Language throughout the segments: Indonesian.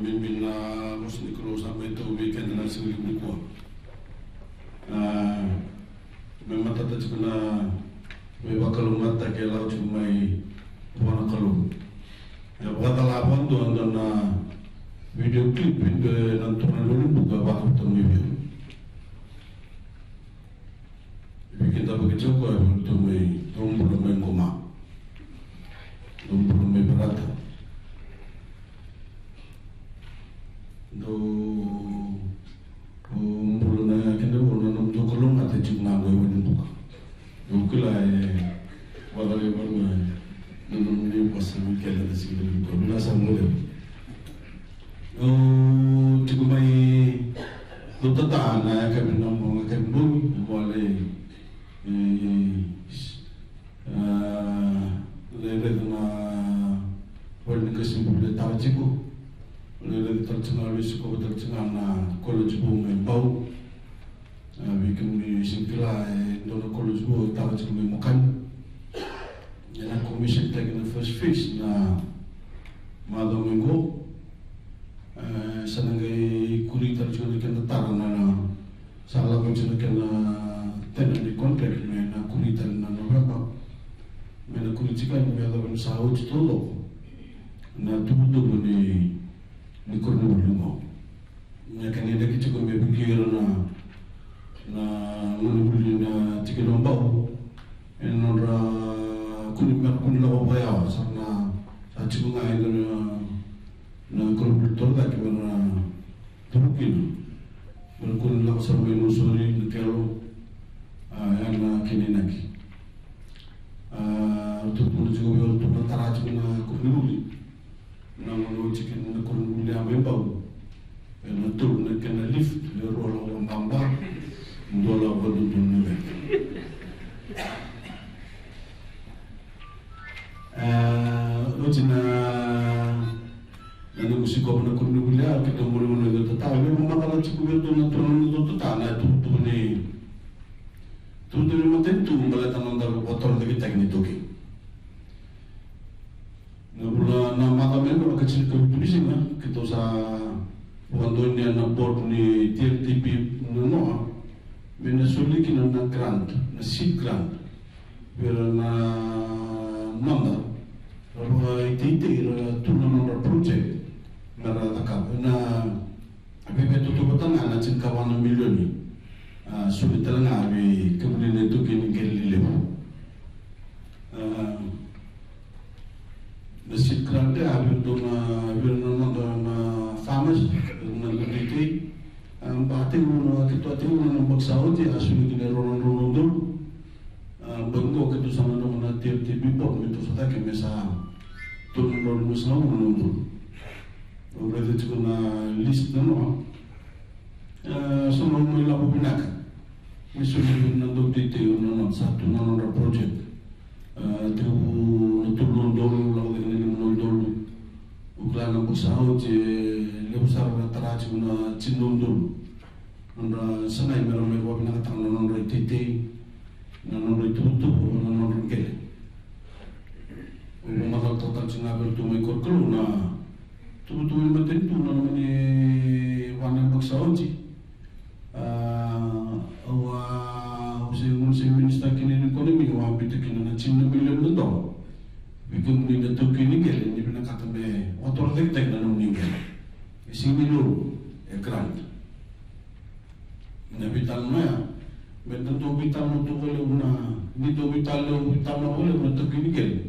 min musni kro sampai tu weekend na sing libu ko memang tata cikuna me bakal mata ke lau cumai wana kalu ya bakal lapon tu anda video klip itu nantunan dulu buka waktu temu bikin tak begitu kau untuk belum main koma belum main berat belum na kena belum nam tu kalau mata cik na gue belum buka ukilai walau baru nam ni pasal kela desi belum tu belum sama deh cik mai tu tak na kami nam kami belum boleh lele na wali kasi bule tajiku lele tercengal wisiko tercengal na college bu membau bikin ni simpila dona college bu tajiku memukan yana commission taking the first fish na mado minggu sanangai kuri tercengal kena tarana salah mencuri kena tena di kontrak mena kuritan na noraba mena kuritikan mena ban saud tolo na tubutu ni korno lumo nya kan ida kici ko me bigiro na mulubuli na tikino bawo en nora kunimar kunlawo baya sarna sa cibu ngai na korno tolo da kimana tubukin berkun law sarbe nusuri nkelo yang kini lagi, untuk juga untuk bertaraj mana kurniuli, namun jika kurniuli ambil bau, betul nak kena lift, lerola orang bamba, dola berdua nilai. Lojina, nana musik kau nak kurniuli, kita mula itu tahu, memang kalau cukup itu nak turun itu tahu, nak tu ni. Tudo no tempo balata mandar botol de técnico aqui. Na mata mesmo que tinha que turismo, que tu sa quando ni na board ni TTP no, Venezuela que na grant, na seed grant. Pero na nanda, ite tu na project na taka na abe tu botan na cin kawan milioni. Sulit terengah bi kemudian itu kini kelilemu. Nasib kerana habis tu na farmers na lebih batin na kita tu na baksaud ya asal kini ronon dulu. Bangko kita sama na tiap bipot itu sudah kemesa tu na ronon muslim dulu. Berarti tu na list na semua mula pembinakan. Misalnya nanti detail nanti satu nanti project, tu turun dulu lalu dengan dulu, uklan aku sahut je lebesar teraj guna cindung dulu, nanti senai mereka pembinakan tangan nanti detail, nanti tutup nanti kele. Umat total cina bertumai korkelu na, tu macam tu nanti wanita bersahut je. Usai minister kini ekonomi wah bitu kini na cina milion dolar. Bikin ni datu kini gel ni bina kata me otor tek na nung gel. Isi milion grant. Na bital na, betul tu bital na tu boleh una, ni tu bital na boleh una tu kini gel.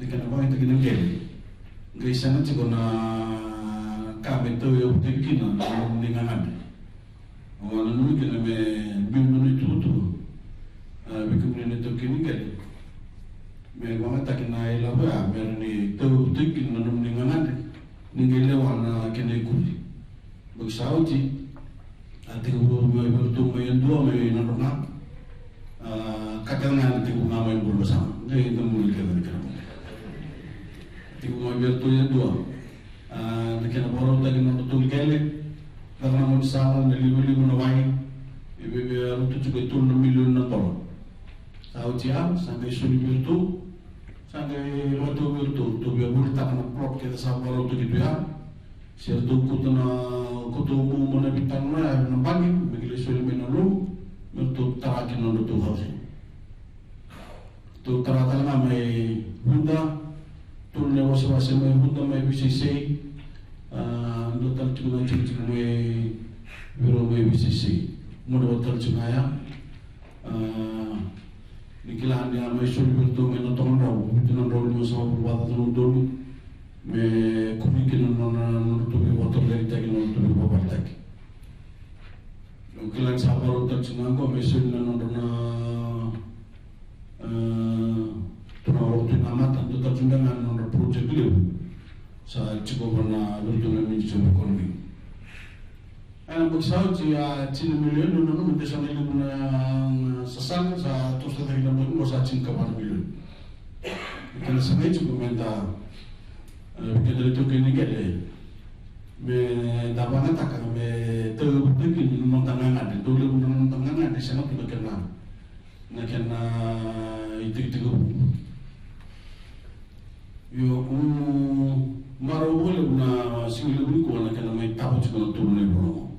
Dekat apa itu kini gel. Gaya sana cikgu na kami tu yang tinggi na nung ningan. Orang nung kini me bimbang itu tu. Bikin itu kini kan, memang tak kena elaba, merni tu kini nanam ningan, ningan lewan kena kuli. Bersau ji, nanti bertu main dua main nanam, kadang nanti bunga main bulu sama, jadi itu mula kita. Tiga main bertu yang dua, kena baru tadi nanti tu kele, karena mau sama beli nawai, ibu itu juga itu 6 milion dolar. Tahu siapa? Sampai suri bertu, sampai waktu bertu, tu biar murid tak nak prop kita sama waktu di biar, Sertu kutumu mana bitan mana nampagi begile sulit menolu untuk tarakin untuk tu house. Tu taratal ngamai Honda, tu lewat mai Honda mai BCC, dotal cuma cik mai biro mai BCC. Muda dotal cuma ya. Nikilan dia mai sulit bertu menotong rau, itu nondol musuh berbuat tu nondol. Me kumikin non tubi botol dari tagi non tubi babat tagi. Kilan sabar utak sinangko mesin non na tuna waktu namatan tu tak sundangan non project liu. Sa cukup pernah lutu nami jumpa ekonomi. Anak bersau cia cina milion non non desa nilai guna sesang sa terus tadi kita pun bosa cina kapan milion. Kita sampai cukup minta kita itu kini kele, me dapat tak me terbetul kini nontangan ada, dulu nontangan ada sana tu nak kena itu. Yo maru boleh guna single beri ko nak kena me tahu juga turun ni bro.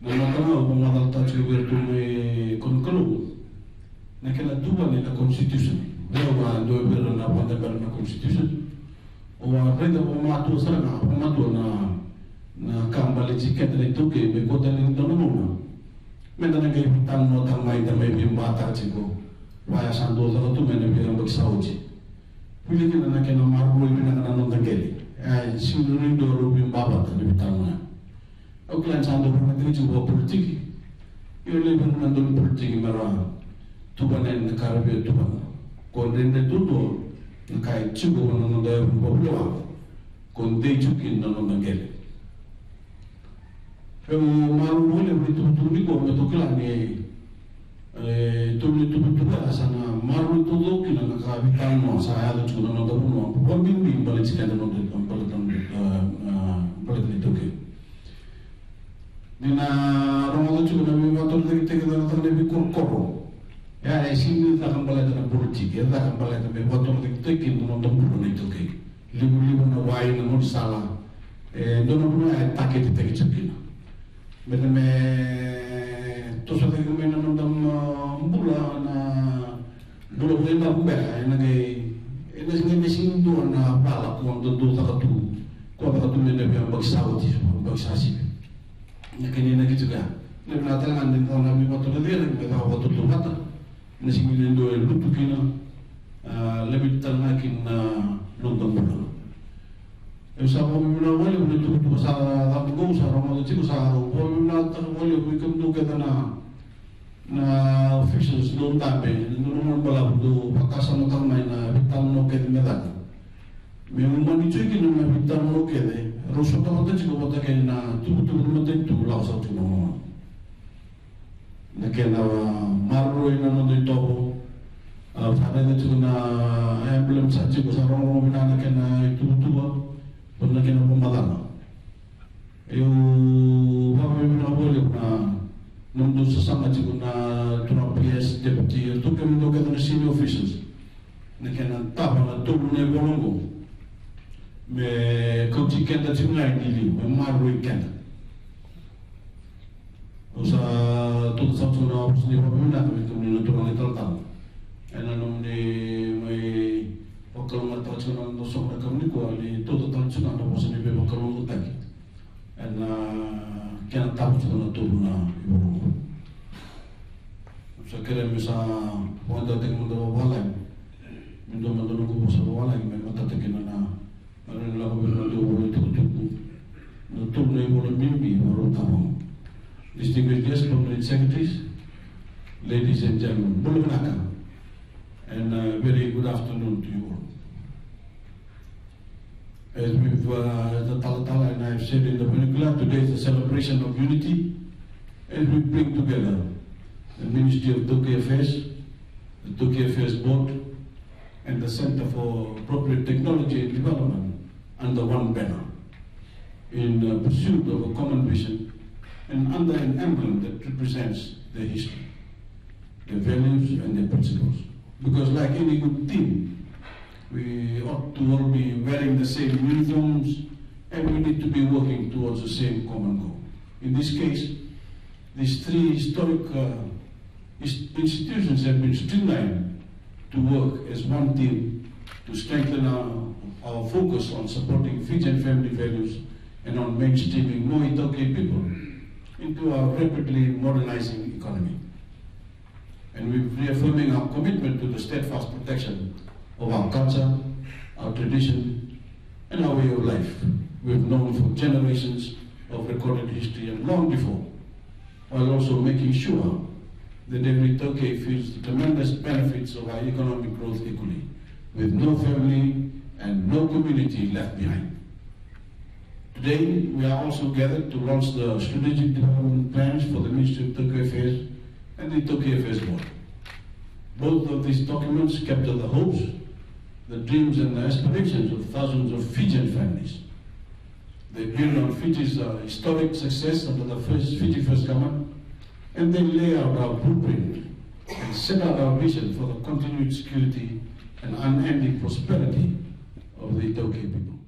Nontangan pemadal tak juga tu me konkolu, nak kena dua ni la constitution. Dua beran apa beran constitution. Orang reda pematu sana, pematu na kambali ciket itu ke bekota ni dono mana. Mereka nak hitam nota mai damai bimbata ciko. Waya sando zalo tu mana bilang bersauji. Pilih kita nak kena maru ini nak nonton geli. Sinuri doro bimbaba tu hitamnya. Oklan sando pernah juga politik. Ia lebih nonton politik merah. Tubanen negara biar tuban. Kondende tudo nakai chugo no da pobloa konde chukin no ngel eu maru mole bitu tuni ko meto klane tuni sana maru tudo kina naka bitan no saya ada chugo no da no bombing bing bale chikanda no da bale itu ke dina romo chugo na mi motor de te da na bi korkoro. Ya, sini tak akan balik dengan politik, ya tak akan balik dengan botol tekin nonton bulan itu ke, libu na wai na mun salah, dono punya taket itu kecil. Betul me, tu suatu kali mana nonton bulan na bulan bulan tak buka, ini sini tu na balak nonton tu tak tu mana biar bagsawati, bagsasi. Nakini nak juga, ni penatalan di tahun kami botol dia, kita tahu botol tu mata. Nasi milion dua lupa kina lebih tanah kina nonton bola. Esok kami mula wali untuk pasal apa kau usah ramai tu usah. Kami mula tak wali weekend tu kita na officials non tabe, non bola tu pakasan orang main na bitam no kedi medan. Memang ni cuci kina na bitam no kedi. Rosok tu macam cikgu kata kena tu macam tu langsung tu no. Nakena maru ina no dito ada itu na emblem saja besar orang bina nakena itu tua pun nakena pembalana eu kami bina boleh na nundu sesama juga na tuna PS deputy itu kami doa kita senior officials nakena tahu na tu ne bolongo me kau ciken dah cuma ini me maru ikan. Usaha tu satu na opsi ni pemina kami kemudian untuk mengenal tahu. Enam ni mai wakil mata cuma untuk sok kami ni kuali tu tentang cuma untuk opsi ni wakil untuk tadi. Kena tahu cuma untuk na ibu. Saya kira misal wanda tengok menda walai, menda nunggu bosan walai, memang tak tengok na. Ada lagu berlalu itu ni boleh mimpi baru tahu. Distinguished guests, permanent secretaries, ladies and gentlemen, Bulunaka, and very good afternoon to you all. As we've the Talatala and I have said in the vernacular, today is a celebration of unity, as we bring together the Ministry of Turkey Affairs, the Turkey Affairs Board, and the Center for Appropriate Technology and Development under one banner, in pursuit of a common vision and under an emblem that represents their history, their values and their principles. Because like any good team, We ought to all be wearing the same uniforms, and we need to be working towards the same common goal. In this case, these three historic institutions have been streamlined to work as one team to strengthen our focus on supporting Fijian family values and on mainstreaming more Itoke people into our rapidly modernizing economy. And we're reaffirming our commitment to the steadfast protection of our culture, our tradition, and our way of life we've known for generations of recorded history and long before, while also making sure that every Toke feels the tremendous benefits of our economic growth equally, with no family and no community left behind. Today, we are also gathered to launch the strategic development plans for the Ministry of Toke Affairs and the Toke Affairs Board. Both of these documents capture the hopes, the dreams and the aspirations of thousands of Fijian families. They build on Fiji's historic success under the Fiji First government, and they lay out our blueprint and set out our vision for the continued security and unending prosperity of the Itoke people.